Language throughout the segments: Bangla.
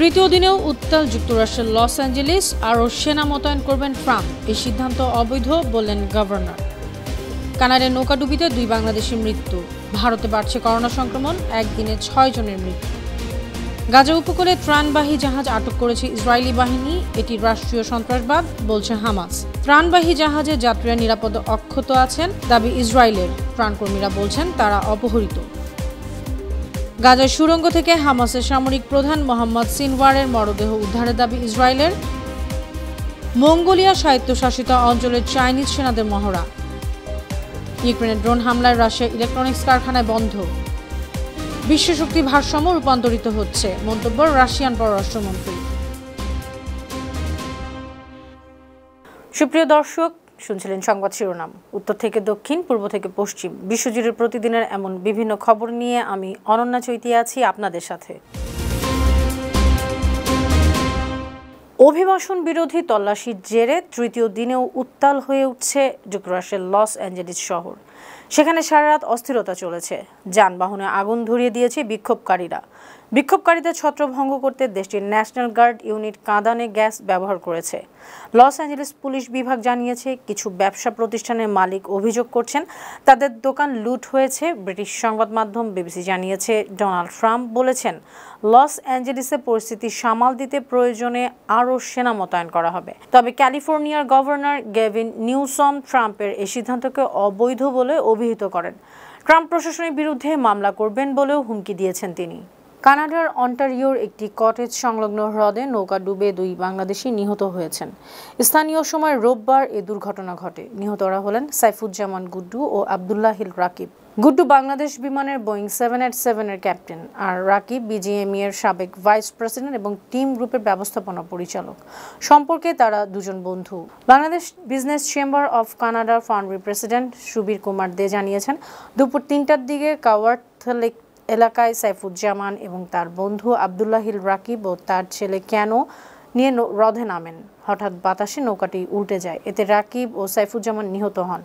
তৃতীয় দিনেও উত্তাল যুক্তরাষ্ট্রের লস অ্যাঞ্জেলিস, আরও সেনা মোতায়েন করবেন ট্রাম্প। এই সিদ্ধান্ত অবৈধ বললেন গভর্নর। কানাডায় নৌকাডুবিতে 2 বাংলাদেশির মৃত্যু। ভারতে বাড়ছে করোনা সংক্রমণ, একদিনে 6 জনের মৃত্যু। গাজা উপকূলে ত্রাণবাহী জাহাজ আটক করেছে ইসরায়েলি বাহিনী, এটি রাষ্ট্রীয় সন্ত্রাসবাদ বলছে হামাস। ত্রাণবাহী জাহাজে যাত্রীরা নিরাপদে অক্ষত আছেন, দাবি ইসরায়েলের। ত্রাণকর্মীরা বলছেন তারা অপহৃত। গাজার সুড়ঙ্গ থেকে হামাসের সামরিক প্রধান মোহাম্মদ সিনওয়ারের মরদেহ উদ্ধারের দাবি ইসরায়েলের। মঙ্গোলিয়া স্বায়ত্তশাসিত অঞ্চলের চাইনিজ সেনাদের মহড়া। ইউক্রেনের ড্রোন হামলায় রাশিয়ার ইলেকট্রনিক্স কারখানায় বন্ধ। বিশ্বশক্তি ভারসাম্য রূপান্তরিত হচ্ছে, মন্তব্য রাশিয়ান পররাষ্ট্রমন্ত্রী। সুপ্রিয় দর্শক, শুনছিলেন সংবাদ শিরোনাম। উত্তর থেকে দক্ষিণ, পূর্ব থেকে পশ্চিম, বিশ্বজুড়ে প্রতিদিনের এমন বিভিন্ন খবর নিয়ে আমি অনন্যা চৈতি আছি আপনাদের সাথে। অভিবাসন বিরোধী তল্লাশির জেরে তৃতীয় দিনেও উত্তাল হয়ে উঠছে যুক্তরাষ্ট্রের লস অ্যাঞ্জেলিস শহর। সেখানে সারারাত অস্থিরতা চলেছে। যানবাহনে আগুন ধরিয়ে দিয়েছে বিক্ষোভকারীরা। বিক্ষোভকারীদের ছত্রভঙ্গ করতে দেশটির ন্যাশনাল গার্ড ইউনিট কাঁদানে গ্যাস ব্যবহার করেছে। লস অ্যাঞ্জেলেস পুলিশ বিভাগ জানিয়েছে, কিছু ব্যবসা প্রতিষ্ঠানের মালিক অভিযোগ করছেন তাদের দোকান লুট হয়েছে। ব্রিটিশ সংবাদ মাধ্যম বিবিসি জানিয়েছে, ডোনাল্ড ট্রাম্প বলেছেন লস অ্যাঞ্জেলেসে পরিস্থিতি সামাল দিতে প্রয়োজনে আরও সেনা মোতায়েন করা হবে। তবে ক্যালিফোর্নিয়ার গভর্নর গেভিন নিউসম ট্রাম্পের এই সিদ্ধান্তকে অবৈধ বলে অভিহিত করেন। ট্রাম্প প্রশাসনের বিরুদ্ধে মামলা করবেন বলেও হুমকি দিয়েছেন তিনি। কানাডার অন্টারিওর একটি কটেজ সংলগ্ন হ্রদে নৌকা ডুবে 2 বাংলাদেশি নিহত হয়েছেন। স্থানীয় সময় রোববার এ দুর্ঘটনা ঘটে। নিহতরা হলেন সাইফুজ্জামান গুড্ডু ও আবদুল্লাহ হিল রাকিব। গুড্ডু বাংলাদেশ বিমানের বোয়িং 787 এর ক্যাপ্টেন, আর রাকিব বিজিএমই এর সাবেক ভাইস প্রেসিডেন্ট এবং টিম গ্রুপের ব্যবস্থাপনা পরিচালক। সম্পর্কে তারা দুজন বন্ধু। Bangladesh business chamber of Canada ফাউন্ডারি প্রেসিডেন্ট সুবীর কুমার দে জানিয়েছেন, দুপুর 3টার দিকে কাওয়ার্থ লেক এলাকায় সাইফুজ্জামান এবং তার বন্ধু আবদুল্লাহ হিল রাকিব ও তার ছেলে কেন নিয়ে হ্রদে নামেন। হঠাৎ বাতাসে নৌকাটি উল্টে যায়, এতে রাকিব ও সাইফুজ্জামান নিহত হন।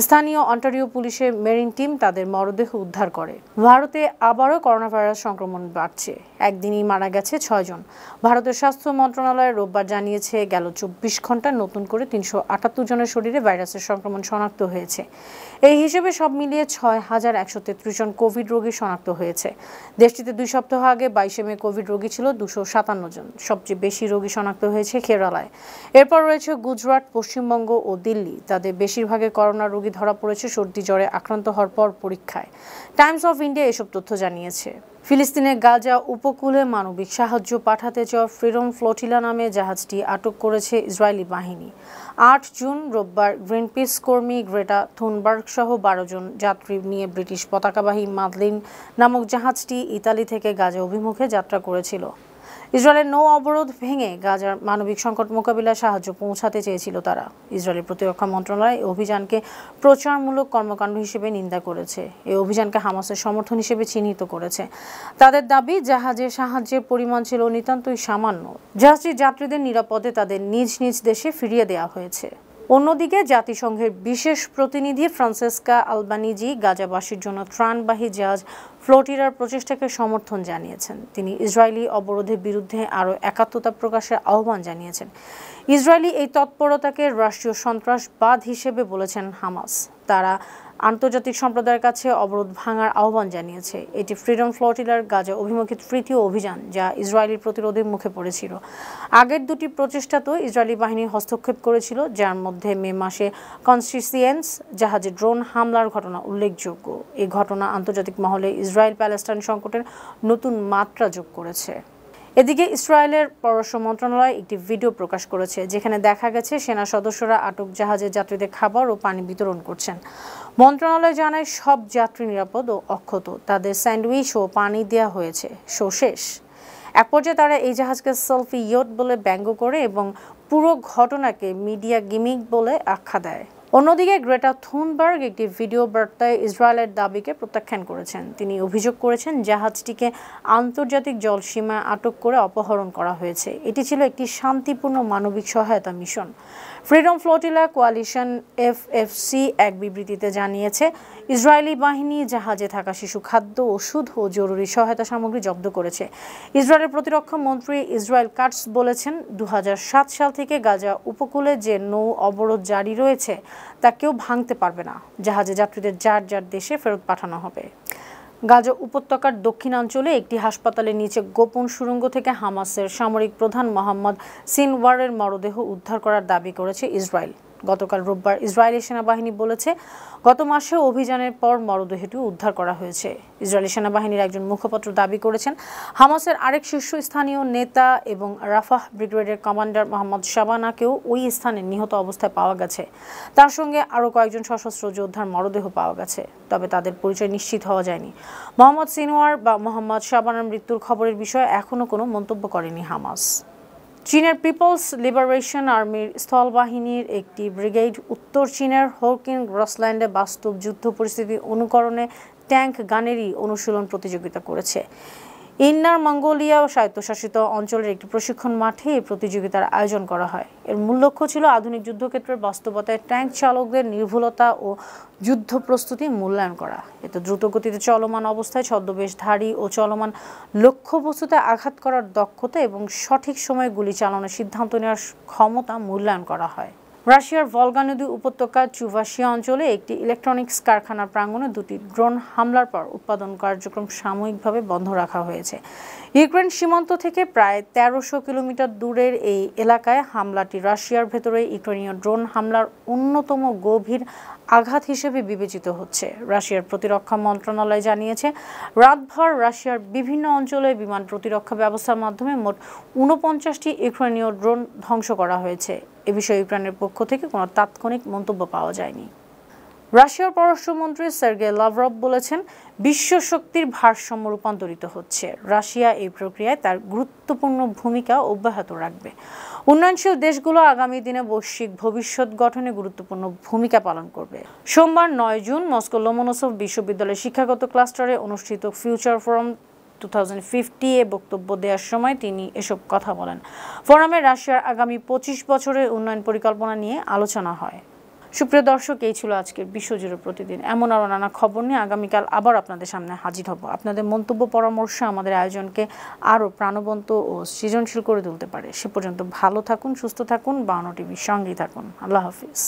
স্থানীয় অন্টারিও পুলিশের মেরিন টিম তাদের মরদেহ উদ্ধার করে। ভারতে আবারও করোনা ভাইরাস সংক্রমণ বাড়ছে, একদিনই মারা গেছে 6 জন। ভারতের স্বাস্থ্য মন্ত্রণালয় রোববার জানিয়েছে, গেল 24 ঘন্টায় নতুন করে 378 জনের শরীরে ভাইরাসের সংক্রমণ শনাক্ত হয়েছে। এই হিসেবে সব মিলিয়ে 6133 জন কোভিড রোগী শনাক্ত হয়েছে। দেশটিতে 2 সপ্তাহ আগে 22 মে কোভিড রোগী ছিল 257 জন। সবচেয়ে বেশি রোগী শনাক্ত হয়েছে কেরালায়। এরপর রয়েছে গুজরাট, পশ্চিমবঙ্গ ও দিল্লি। তাদের বেশিরভাগে করোনা রোগী ধরা পড়েছে সর্দি জ্বরে আক্রান্ত হওয়ার পর পরীক্ষায়। টাইমস অফ ইন্ডিয়া এসব তথ্য জানিয়েছে। ফিলিস্তিনের গাজা উপকূলে মানবিক সাহায্য পাঠাতে যাওয়া ফ্রিডম ফ্লোটিলা নামে জাহাজটি আটক করেছে ইসরায়েলি বাহিনী। 8 জুন রোববার গ্রিনপিস কর্মী গ্রেটা থুনবার্গ সহ 12 জন যাত্রী নিয়ে ব্রিটিশ পতাকাবাহী মাদলিন নামক জাহাজটি ইতালি থেকে গাজা অভিমুখে যাত্রা করেছিল। ইসরায়েলের নৌ অবরোধ ভেঙে গাজার মানবিক সংকট মোকাবিলায় সাহায্য পৌঁছাতে চেয়েছিল তারা। ইসরায়েলের প্রতিরক্ষা মন্ত্রণালয় এই অভিযানকে প্রচারমূলক কর্মকাণ্ড হিসেবে নিন্দা করেছে। এই অভিযানকে হামাসের সমর্থন হিসেবে চিহ্নিত করেছে। তাদের দাবি, জাহাজের সাহায্যের পরিমাণ ছিল নিতান্তই সামান্য। জাহাজটির যাত্রীদের নিরাপদে তাদের নিজ নিজ দেশে ফিরিয়ে দেওয়া হয়েছে। অন্যদিকে জাতিসংঘের বিশেষ প্রতিনিধি ফ্রান্সেসকা আলবানিজি গাজাবাসীর জন্য ত্রাণবাহী জাহাজ ফ্লোটিলার প্রচেষ্টাকে সমর্থন জানিয়েছেন। তিনি ইসরায়েলি অবরোধের বিরুদ্ধে আরও একাত্মতা প্রকাশের আহ্বান জানিয়েছেন। ইসরায়েলি এই তৎপরতাকে রাষ্ট্রীয় সন্ত্রাসবাদ হিসেবে বলেছেন হামাস। তারা আন্তর্জাতিক সম্প্রদায়ের কাছে অবরোধ ভাঙার আহ্বান জানিয়েছে। এটি ফ্রিডম ফ্লোটিলার গাজা অভিমুখী তৃতীয় অভিযান, যা ইসরায়েলি প্রতিরোধের মুখে পড়েছিল। আগের 2টি প্রচেষ্টাতেও ইসরায়েলি বাহিনী হস্তক্ষেপ করেছিল, যার মধ্যে মে মাসে কনস্টিসিয়েন্স জাহাজে ড্রোন হামলার ঘটনা উল্লেখযোগ্য। এই ঘটনা আন্তর্জাতিক মহলে ইসরায়েল প্যালেস্টাইন সংকটের নতুন মাত্রা যোগ করেছে। এদিকে ইসরায়েলের পররাষ্ট্র মন্ত্রণালয় একটি ভিডিও প্রকাশ করেছে, যেখানে দেখা গেছে সেনা সদস্যরা আটক জাহাজের যাত্রীদের খাবার ও পানি বিতরণ করছেন। মন্ত্রণালয় জানায়, সব যাত্রী নিরাপদ ও অক্ষত। তাদের স্যান্ডউইচ ও পানি দেওয়া হয়েছে। শেষ। এক পর্যায়ে তারা এই জাহাজকে সেলফি ইয়ট বলে ব্যঙ্গ করে এবং পুরো ঘটনাকে মিডিয়া গিমিক বলে আখ্যা দেয়। অন্যদিকে গ্রেটা থুনবার্গ একটি ভিডিও বার্তায় ইসরায়েলের দাবিকে প্রত্যাখ্যান করেছেন। তিনি অভিযোগ করেছেন জাহাজটিকে আন্তর্জাতিক জলসীমায় আটক করে অপহরণ করা হয়েছে। এটি ছিল একটি শান্তিপূর্ণ মানবিক সহায়তা mission. Freedom flotilla coalition FFC এক বিবৃতিতে জানিয়েছে, ইসরায়েলি বাহিনী জাহাজে থাকা শিশু খাদ্য, ওষুধ ও জরুরি সহায়তা সামগ্রী জব্দ করেছে। ইসরায়েলের প্রতিরক্ষা মন্ত্রী ইসরায়েল কাটস বলেছেন, 2007 সাল থেকে গাজা উপকূলে যে নৌ অবরোধ জারি রয়েছে তা কেউ ভাঙতে পারবে না। জাহাজে যাত্রীদের যার যার দেশে ফেরত পাঠানো হবে। গাজা উপত্যকার দক্ষিণাঞ্চলে একটি হাসপাতালের নিচে গোপন সুড়ঙ্গ থেকে হামাসের সামরিক প্রধান মোহাম্মদ সিনওয়ারের মরদেহ উদ্ধার করার দাবি করেছে ইসরায়েল। গতকাল রোববার ইসরায়েলি সেনাবাহিনী বলেছে, গত মাসে অভিযানের পর মরদেহটি উদ্ধার করা হয়েছে। ইসরায়েলি সেনাবাহিনীর একজন মুখপাত্র দাবি করেছেন, হামাসের আরেক শীর্ষস্থানীয় নেতা এবং রাফাহ ব্রিগেডের কমান্ডার মোহাম্মদ শাবানাকেও ওই স্থানে নিহত অবস্থায় পাওয়া গেছে। তার সঙ্গে আরও কয়েকজন সশস্ত্র যোদ্ধার মরদেহ পাওয়া গেছে, তবে তাদের পরিচয় নিশ্চিত হওয়া যায়নি। মোহাম্মদ সিনওয়ার বা মোহাম্মদ শাবানার মৃত্যুর খবরের বিষয়ে এখনও কোনো মন্তব্য করেনি হামাস। চীনের পিপলস লিবারেশন আর্মির স্থলবাহিনীর একটি ব্রিগেড উত্তর চীনের হোকিন গ্রসল্যান্ডে বাস্তব যুদ্ধ পরিস্থিতি অনুকরণে ট্যাঙ্ক গানেরই অনুশীলন প্রতিযোগিতা করেছে। ইন্নার মঙ্গোলিয়া স্বায়ত্তশাসিত অঞ্চলের একটি প্রশিক্ষণ মাঠে এই প্রতিযোগিতার আয়োজন করা হয়। এর মূল লক্ষ্য ছিল আধুনিক যুদ্ধক্ষেত্রের বাস্তবতায় ট্যাঙ্ক চালকদের নির্ভুলতা ও যুদ্ধ প্রস্তুতি মূল্যায়ন করা। এতে দ্রুতগতিতে চলমান অবস্থায় ছদ্মবেশধারী ও চলমান লক্ষ্যবস্তুতে আঘাত করার দক্ষতা এবং সঠিক সময়ে গুলি চালানোর সিদ্ধান্ত নেওয়ার ক্ষমতা মূল্যায়ন করা হয়। রাশিয়ার ভলগা নদী উপত্যকার চুভাশিয়া অঞ্চলে একটি ইলেকট্রনিক্স কারখানার প্রাঙ্গণে দুটি ড্রোন হামলার পর উৎপাদন কার্যক্রম সাময়িকভাবে বন্ধ রাখা হয়েছে। ইউক্রেন সীমান্ত থেকে প্রায় 1300 কিলোমিটার দূরের এই এলাকায় হামলাটি রাশিয়ার ভেতরে ইউক্রেনীয় ড্রোন হামলার অন্যতম গভীর আঘাত হিসেবে বিবেচিত হচ্ছে। রাশিয়ার প্রতিরক্ষা মন্ত্রণালয় জানিয়েছে, রাতভর রাশিয়ার বিভিন্ন অঞ্চলে বিমান প্রতিরক্ষা ব্যবস্থার মাধ্যমে মোট 49টি ইউক্রেনীয় ড্রোন ধ্বংস করা হয়েছে। এ বিষয়ে ইউক্রেনের পক্ষ থেকে কোনো তাৎক্ষণিক মন্তব্য পাওয়া যায়নি। রাশিয়ার পররাষ্ট্রমন্ত্রী সার্গেই লাভরভ বলেছেন, বিশ্ব শক্তির ভারসাম্য রূপান্তরিত হচ্ছে। রাশিয়া এই প্রক্রিয়ায় তার গুরুত্বপূর্ণ ভূমিকা অব্যাহত রাখবে। উন্নয়নশীল দেশগুলো আগামী দিনে বৈশ্বিক ভবিষ্যৎ গঠনে গুরুত্বপূর্ণ ভূমিকা পালন করবে। সোমবার 9 জুন মস্কো লোমোনোসভ বিশ্ববিদ্যালয়ের শিক্ষাগত ক্লাস্টারে অনুষ্ঠিত ফিউচার ফোরাম 2050 এ বক্তব্য দেওয়ার সময় তিনি এসব কথা বলেন। ফোরামে রাশিয়ার আগামী 25 বছরের উন্নয়ন পরিকল্পনা নিয়ে আলোচনা হয়। সুপ্রিয় দর্শক, এই ছিল আজকের বিশ্বজুড়ে প্রতিদিন। এমন আরও নানা খবর নিয়ে আগামীকাল আবার আপনাদের সামনে হাজির হব। আপনাদের মন্তব্য পরামর্শ আমাদের আয়োজনকে আরও প্রাণবন্ত ও সৃজনশীল করে তুলতে পারে। সে পর্যন্ত ভালো থাকুন, সুস্থ থাকুন, 52 টিভির সঙ্গেই থাকুন। আল্লাহ হাফিজ।